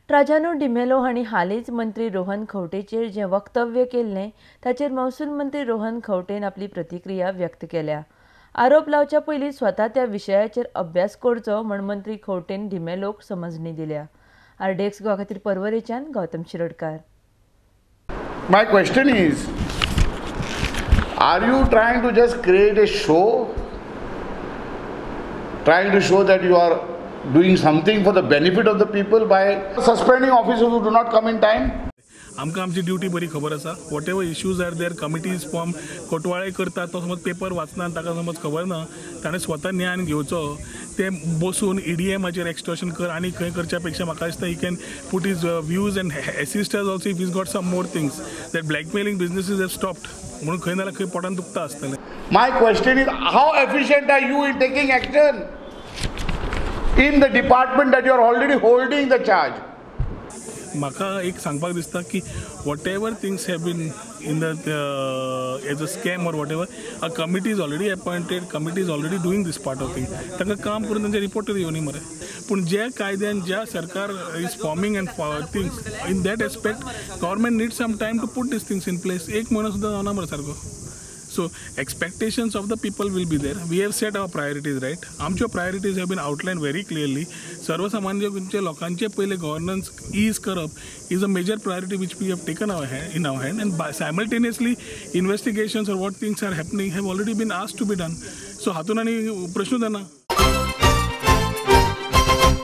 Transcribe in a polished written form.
ट्राजानो डिमेलो हांणी हालींच मंत्री रोहन खंवटेचेर जे वक्तव्य केल्लें ताचेर महसूल मंत्री रोहन खंवटेन आपली प्रतिक्रिया व्यक्त केल्या। आरोप लावच्या पयलीं स्वता त्या विशयाचेर अभ्यास करचो म्हण मंत्री खंवटेन डिमेलोक समजणी दिल्या। आरडीएक्स गोवा खातीर परवरेच्यान Gautam Shirodkar. My question is, are you trying to just create a show? Trying to show that you are doing something for the benefit of the people by suspending officers who do not come in time? आमकां आमची duty बरी खबर आसा। Whatever issues are there, committees form कोटवाळे करतात तो समज paper वाचना ताका समज खबर ना, ताणें स्वता ज्ञान घेवचो। ते बसून ईडीएमाचेर एक्सटॉर्शन कर आनी खंय करच्या पेक्षा म्हाका दिसता he can put his views and assist us also if he's got some more things that blackmailing businesses have stopped म्हणून खंय नाल्यार खंय पोटान दुखता आसतलें। My question is, how efficient are you in taking action in the department that you are already holding the charge? म्हाका एक सांगपाक दिसता की what ever things have been in the as a scam or what ever a committee is already appointed, committee is already doing this part of thing. तांकां काम करून तांचे reporter येवनी मरे। पूण ज्या कायद्यान ज्या सरकार is forming and things in that aspect government need some time to put this things in place. एक म्हयनो सुद्दां जावना मरे सारको। So expectations of the people will be there. We have set our priorities, right? आमच्यो priorities have been outlined very clearly. सर्वसामान्य लोकांचे पहिले governance ease करप is a major priority which we have taken in our hand, and simultaneously investigations or what things are happening have already been asked to be done. So हातून आनी प्रश्न ना।